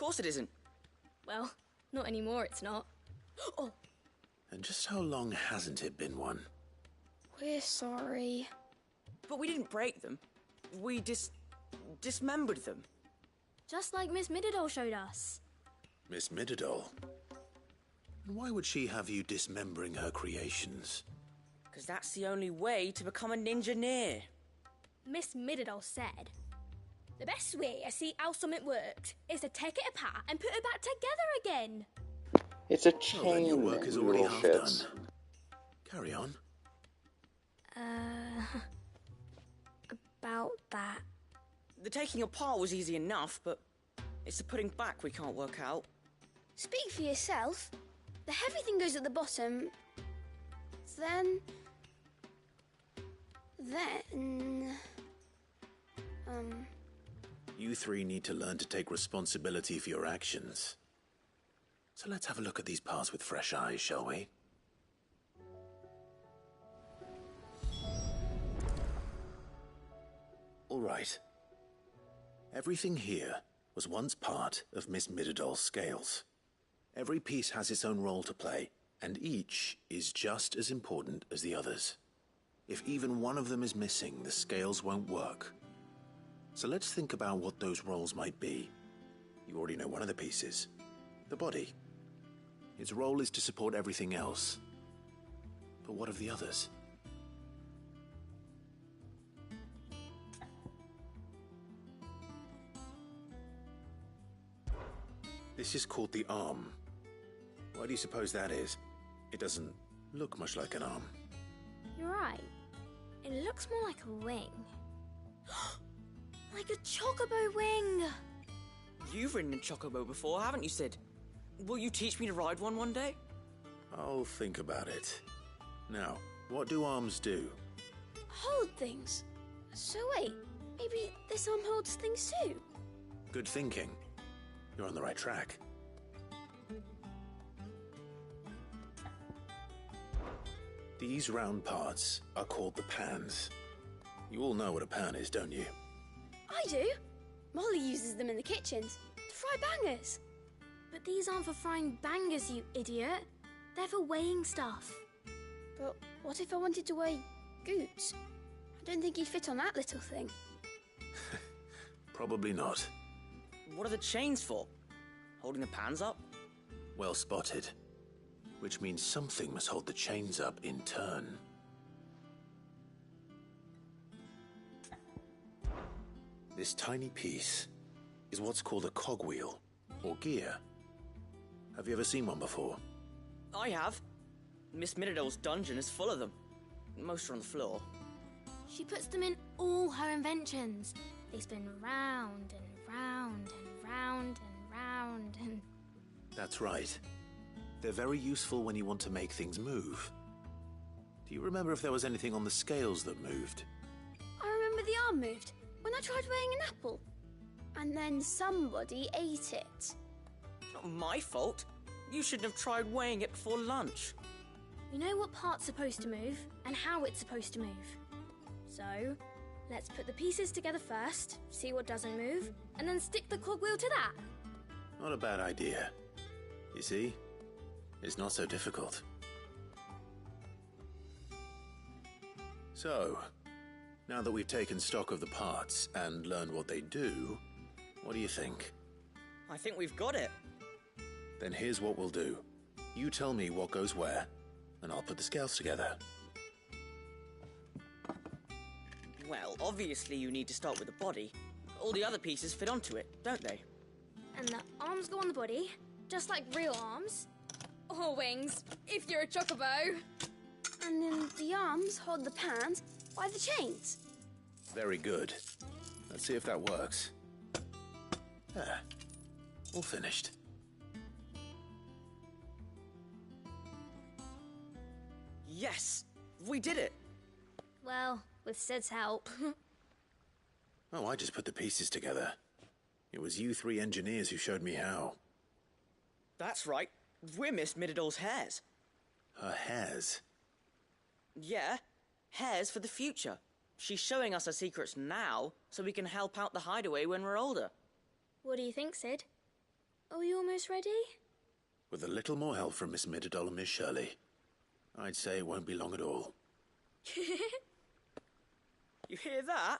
course it isn't. Well, not anymore, it's not. Oh! And just how long hasn't it been one? We're sorry. But we didn't break them. We dismembered them. Just like Miss Mididol showed us. Miss Mididol? And why would she have you dismembering her creations? Because that's the only way to become a ninja-near. Miss Mididol said, the best way to see how something works is to take it apart and put it back together again. It's a Well, then your chain, work is you already little half shits. done. Carry on. About that. The taking apart was easy enough, but it's the putting back we can't work out. Speak for yourself. The heavy thing goes at the bottom. Then... You three need to learn to take responsibility for your actions. So let's have a look at these parts with fresh eyes, shall we? All right. Everything here was once part of Miss Mididol's scales. Every piece has its own role to play, and each is just as important as the others. If even one of them is missing, the scales won't work. So let's think about what those roles might be. You already know one of the pieces. The body. Its role is to support everything else. But what of the others? This is called the arm. Why do you suppose that is? It doesn't look much like an arm. You're right. It looks more like a wing. Like a chocobo wing! You've ridden a chocobo before, haven't you, Sid? Will you teach me to ride one day? I'll think about it. Now, what do arms do? hold things. So wait, maybe this arm holds things too? Good thinking. You're on the right track. These round parts are called the pans. You all know what a pan is, don't you? I do. Molly uses them in the kitchens to fry bangers. But these aren't for frying bangers, you idiot. They're for weighing stuff. But what if I wanted to weigh Goots? I don't think he'd fit on that little thing. Probably not. What are the chains for? Holding the pans up? Well spotted. Which means something must hold the chains up in turn. This tiny piece is what's called a cogwheel, or gear. Have you ever seen one before? I have. Miss Mididol's dungeon is full of them. Most are on the floor. She puts them in all her inventions. They spin round and round and round and round and... That's right. They're very useful when you want to make things move. Do you remember if there was anything on the scales that moved? I remember the arm moved when I tried weighing an apple. And then somebody ate it. Not my fault. You shouldn't have tried weighing it before lunch. You know what part's supposed to move and how it's supposed to move. So, let's put the pieces together first, see what doesn't move, and then stick the cogwheel to that. Not a bad idea. You see? It's not so difficult. So, now that we've taken stock of the parts and learned what they do, what do you think? I think we've got it. Then here's what we'll do. You tell me what goes where, and I'll put the scales together. Well, obviously you need to start with the body. All the other pieces fit onto it, don't they? And the arms go on the body, just like real arms. Or wings, if you're a chocobo. And then the arms hold the pans by the chains. Very good. Let's see if that works. There. All finished. Yes! We did it! Well, with Sid's help. Oh, I just put the pieces together. It was you three engineers who showed me how. That's right. We're Miss Mididol's hairs. Her hairs? Yeah, hairs for the future. She's showing us her secrets now, so we can help out the hideaway when we're older. What do you think, Sid? Are we almost ready? With a little more help from Miss Mididol and Miss Shirley, I'd say it won't be long at all. You hear that?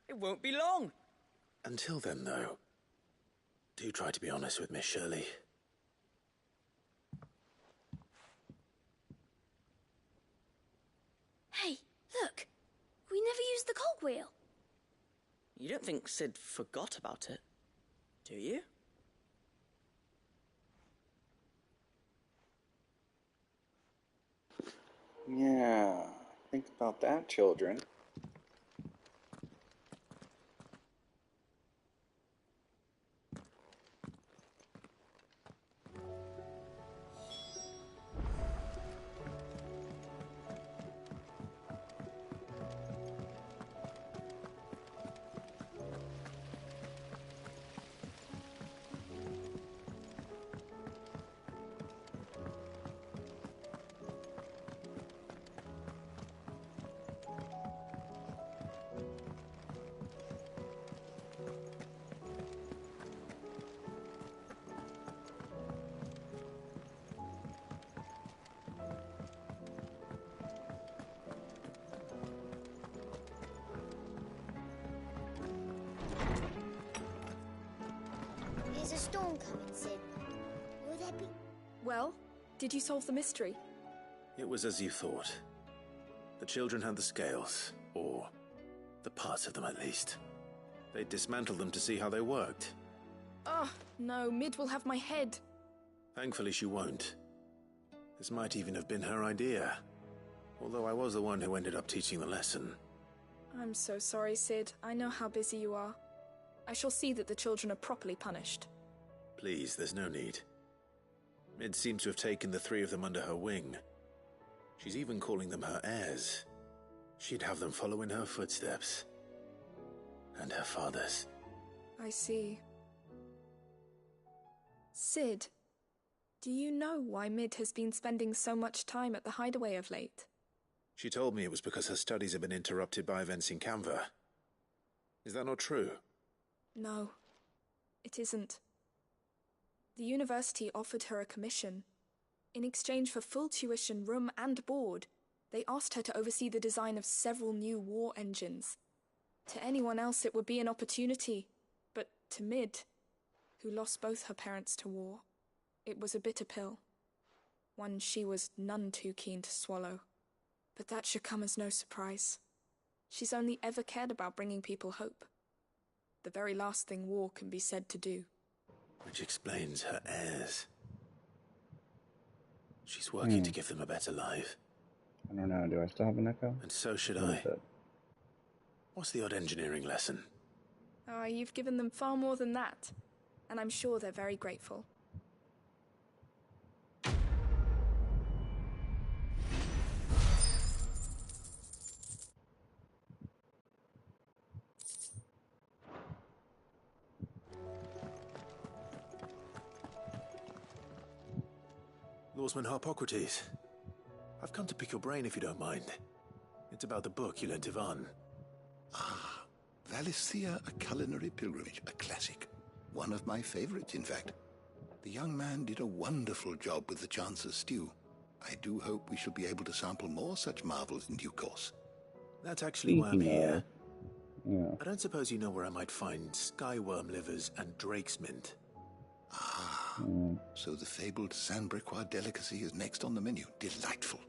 It won't be long. Until then, though, do try to be honest with Miss Shirley. Hey, look! We never used the cogwheel. You don't think Sid forgot about it, do you? Yeah, think about that, children. There's a storm coming, Sid. Will there be... Well, did you solve the mystery? It was as you thought. The children had the scales, or the parts of them at least. They dismantled them to see how they worked. Oh, no, Mid will have my head. Thankfully she won't. This might even have been her idea. Although I was the one who ended up teaching the lesson. I'm so sorry, Sid. I know how busy you are. I shall see that the children are properly punished. Please, there's no need. Mid seems to have taken the three of them under her wing. She's even calling them her heirs. She'd have them follow in her footsteps. And her father's. I see. Sid, do you know why Mid has been spending so much time at the hideaway of late? She told me it was because her studies have been interrupted by events in Canva. Is that not true? No, it isn't. The university offered her a commission. In exchange for full tuition, room and board, they asked her to oversee the design of several new war engines. To anyone else it would be an opportunity, but to Mid, who lost both her parents to war, it was a bitter pill. One she was none too keen to swallow. But that should come as no surprise. She's only ever cared about bringing people hope. The very last thing war can be said to do. Which explains her heirs. She's working to give them a better life. I don't know, do I still have an echo? And so should Or I. is it- What's the odd engineering lesson? Ah, you've given them far more than that, and I'm sure they're very grateful. Lawsman Harpocrates. I've come to pick your brain if you don't mind. It's about the book you lent Ivan. Ah, Valisthea, A Culinary Pilgrimage, a classic. One of my favorites, in fact. The young man did a wonderful job with the Chance's stew. I do hope we shall be able to sample more such marvels in due course. That's actually why I'm here. Yeah. I don't suppose you know where I might find skyworm livers and drake's mint. Ah, so the fabled Sandbrequois delicacy is next on the menu. Delightful.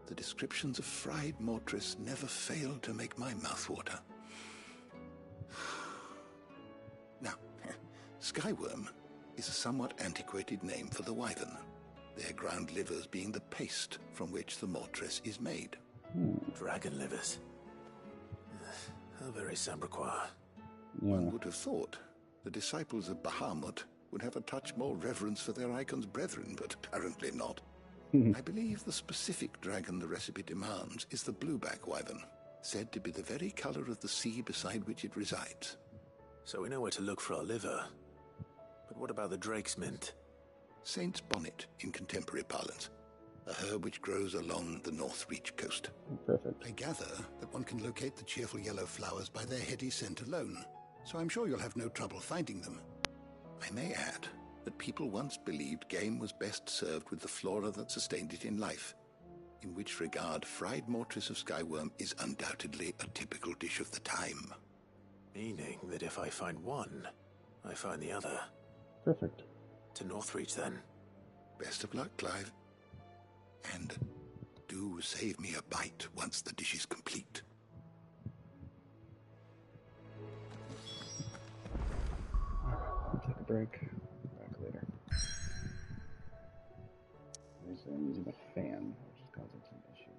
The descriptions of fried mortress never fail to make my mouth water. Now, skyworm is a somewhat antiquated name for the wyvern, their ground livers being the paste from which the mortress is made. Dragon livers. How very Sambrequois. One would have thought the disciples of Bahamut would have a touch more reverence for their icon's brethren, but apparently not. I believe the specific dragon the recipe demands is the blueback wyvern, said to be the very color of the sea beside which it resides. So we know where to look for our liver. But what about the drake's mint? Saint's bonnet in contemporary parlance, a herb which grows along the North Reach coast. Perfect. I gather that one can locate the cheerful yellow flowers by their heady scent alone, so I'm sure you'll have no trouble finding them. I may add that people once believed game was best served with the flora that sustained it in life, in which regard fried mortress of skyworm is undoubtedly a typical dish of the time. Meaning that if I find one, I find the other. Perfect. To Northreach, then. Best of luck, Clive. And do save me a bite once the dish is complete. Alright, I'll take a break. Back later. I'm using the fan, which is causing some issue.